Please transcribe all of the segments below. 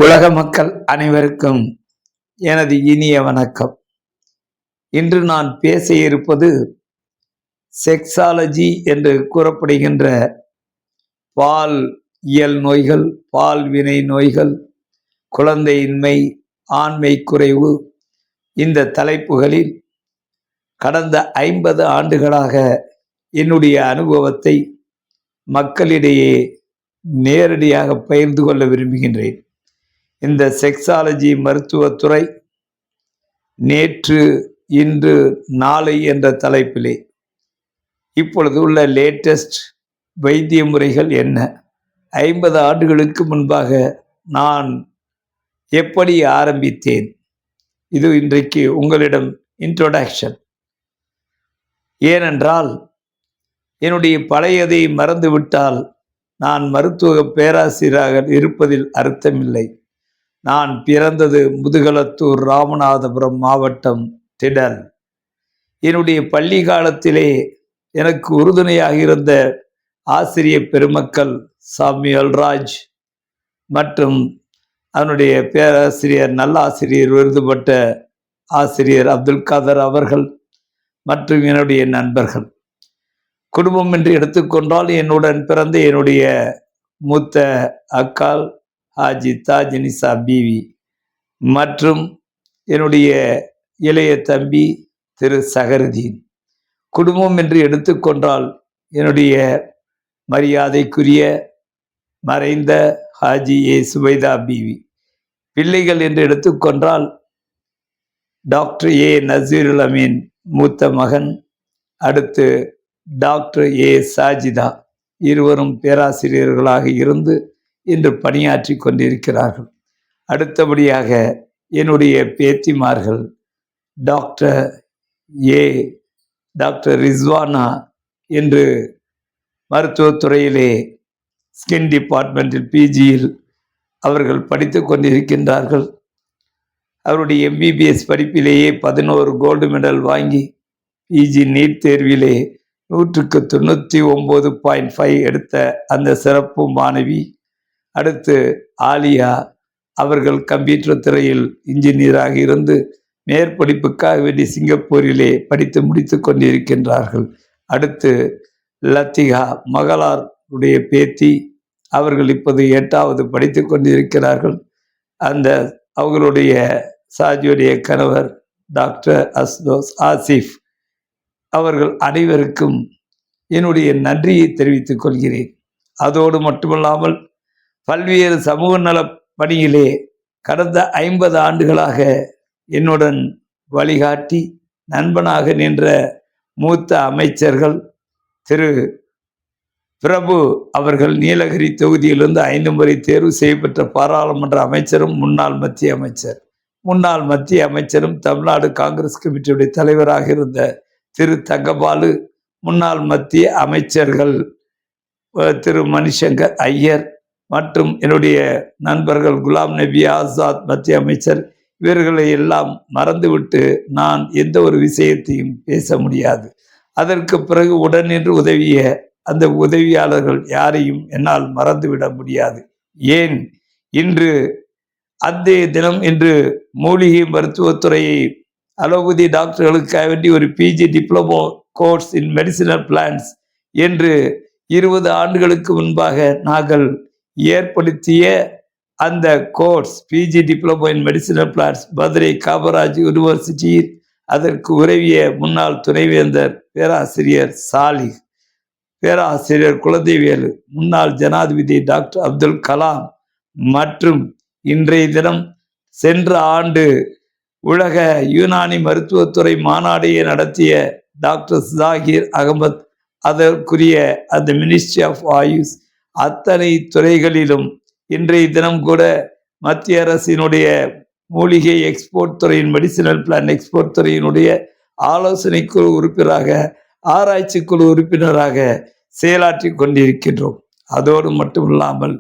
உலக மக்கள் அனைவருக்கும் எனது இனிய வணக்கம். இன்று நான் பேச இருப்பது செக்ஸாலஜி என்று கூறப்படுகின்ற பால் இயல் நோய்கள், பால்வினை நோய்கள், குழந்தையின்மை, ஆண்மை குறைவு, இந்த தலைப்புகளில் கடந்த 50 ஆண்டுகளாக என்னுடைய அனுபவத்தை மக்களிடையே நேரடியாக பகிர்ந்து கொள்ள விரும்புகின்றேன். இந்த செக்ஸாலஜி மருத்துவத்துறை நேற்று, இன்று, நாளை என்ற தலைப்பிலே இப்பொழுது உள்ள லேட்டஸ்ட் வைத்திய முறைகள் என்ன, 50 ஆண்டுகளுக்கு முன்பாக நான் எப்படி ஆரம்பித்தேன், இது இன்றைக்கு உங்களிடம் இன்ட்ரோடக்ஷன். ஏனென்றால் என்னுடைய பழையதை மறந்துவிட்டால் நான் மருத்துவ பேராசிரியராக இருப்பதில் அர்த்தமில்லை. நான் பிறந்தது முதுகலத்தூர், ராமநாதபுரம் மாவட்டம், திடல். என்னுடைய பள்ளி காலத்திலே எனக்கு உறுதுணையாக இருந்த ஆசிரியர் பெருமக்கள் சாமியல் ராஜ் மற்றும் அதனுடைய பேராசிரியர், நல்லாசிரியர் விருது பெற்ற ஆசிரியர் அப்துல் காதர் அவர்கள் மற்றும் என்னுடைய நண்பர்கள். குடும்பம் என்று எடுத்துக்கொண்டால் என்னுடன் பிறந்த என்னுடைய மூத்த அக்கால் ஹாஜி தாஜ்னிசா பீவி மற்றும் என்னுடைய இளைய தம்பி திரு சஹருதீன். குடும்பம் என்று எடுத்துக்கொண்டால் என்னுடைய மரியாதைக்குரிய மறைந்த ஹாஜி ஏ சுபைதா பீவி. பிள்ளைகள் என்று எடுத்துக்கொண்டால் டாக்டர் ஏ நசீருல் அமீன் மூத்த மகன், அடுத்து டாக்டர் ஏ சாஜிதா. இருவரும் பேராசிரியர்களாக இருந்து இன்று பணியாற்றி கொண்டிருக்கிறார்கள். அடுத்தபடியாக என்னுடைய பேத்திமார்கள் டாக்டர் ரிஸ்வானா என்று மருத்துவத்துறையிலே ஸ்கின் டிபார்ட்மெண்டில் பிஜியில் அவர்கள் படித்து கொண்டிருக்கின்றார்கள். அவருடைய எம்பிபிஎஸ் படிப்பிலேயே 11 கோல்டு மெடல் வாங்கி பிஜி நீட் தேர்விலே 100க்கு 99.5 எடுத்த அந்த சிறப்பு மாணவி. அடுத்து ஆலியா, அவர்கள் கம்ப்யூட்டர் துறையில் இன்ஜினியராக இருந்து மேற்படிப்புக்காக வேண்டி சிங்கப்பூரிலே படித்து முடித்து கொண்டிருக்கின்றார்கள். அடுத்து லத்திகா, மகளாருடைய பேத்தி, அவர்கள் இப்போது 8வது படித்து கொண்டிருக்கிறார்கள். அந்த அவர்களுடைய சாஜியுடைய கணவர் டாக்டர் ஆசிஃப். அவர்கள் அனைவருக்கும் என்னுடைய நன்றியை தெரிவித்துக் கொள்கிறேன். அதோடு மட்டுமல்லாமல் பல்வேறு சமூக நல பணியிலே கடந்த 50 ஆண்டுகளாக என்னுடன் வழிகாட்டி நண்பனாக நின்ற மூத்த அமைச்சர்கள் திரு பிரபு அவர்கள் நீலகிரி தொகுதியிலிருந்து 5 முறை தேர்வு செய்யப்பட்ட பாராளுமன்ற அமைச்சரும் முன்னாள் மத்திய அமைச்சரும் தமிழ்நாடு காங்கிரஸ் கமிட்டியுடைய தலைவராக இருந்த திரு தங்கபாலு, முன்னாள் மத்திய அமைச்சர்கள் திரு மணிசங்கர் ஐயர் மற்றும் என்னுடைய நண்பர்கள் குலாம் நபி ஆசாத் மத்திய அமைச்சர். இவர்களை எல்லாம் மறந்துவிட்டு நான் எந்த ஒரு விஷயத்தையும் பேச முடியாது. அதற்கு பிறகு உடனின்று உதவிய அந்த உதவியாளர்கள் யாரையும் என்னால் மறந்துவிட முடியாது. ஏன், இன்று அந்த தினம் இன்று மூலிகை மருத்துவத்துறையை அலோபதி டாக்டர்களுக்காக வேண்டி ஒரு PG diploma course in medicinal plants என்று 20 ஆண்டுகளுக்கு முன்பாக நாங்கள் ஏற்படுத்திய அந்த course PG diploma in medicinal plants Madurai Kamaraj யூனிவர்சிட்டியில் அதற்கு உதவிய முன்னாள் துணைவேந்தர் பேராசிரியர் சாலிஹ், பேராசிரியர் குழந்தைவேலு, முன்னாள் ஜனாதிபதி டாக்டர் அப்துல் கலாம் மற்றும் இன்றைய தினம் சென்ற ஆண்டு உலக யுனானி மருத்துவத்துறை மாநாடையை நடத்திய டாக்டர் ஜாகிர் அகமது, அதற்குரிய அந்த மினிஸ்ட்ரி ஆஃப் ஆயுஷ், அத்தனை துறைகளிலும் இன்றைய தினம் கூட மத்திய அரசினுடைய மூலிகை எக்ஸ்போர்ட் துறையின் மெடிசினல் பிளான் எக்ஸ்போர்ட் துறையினுடைய ஆலோசனை குழு உறுப்பினராக, ஆராய்ச்சி குழு உறுப்பினராக செயலாற்றி கொண்டிருக்கின்றோம். அதோடு மட்டுமில்லாமல்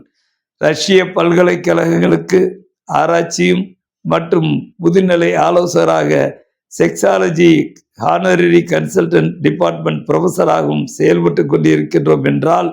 ரஷ்ய பல்கலைக்கழகங்களுக்கு ஆராய்ச்சியும் மற்றும் முதுநிலை ஆலோசகராக செக்ஸாலஜி ஹானரரி கன்சல்டன்ட் டிபார்ட்மெண்ட் ப்ரொஃபஸராகவும் செயல்பட்டு கொண்டிருக்கின்றோம். என்றால்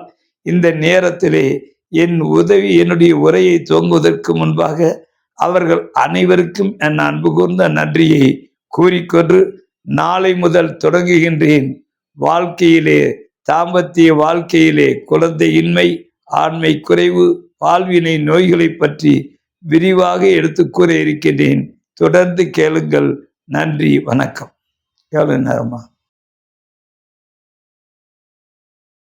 இந்த நேரத்திலே என்னுடைய உரையை துவங்குவதற்கு முன்பாக அவர்கள் அனைவருக்கும் என் அன்பு கூர்ந்த நன்றியை கூறிக்கொண்டு நாளை முதல் தொடங்குகின்றேன். வாழ்க்கையிலே, தாம்பத்திய வாழ்க்கையிலே குழந்தையின்மை, ஆண்மை குறைவு, வாழ்வினை நோய்களை பற்றி விரிவாக எடுத்து கூற இருக்கின்றேன். தொடர்ந்து கேளுங்கள். நன்றி, வணக்கம். எவ்வளவு நேரமா?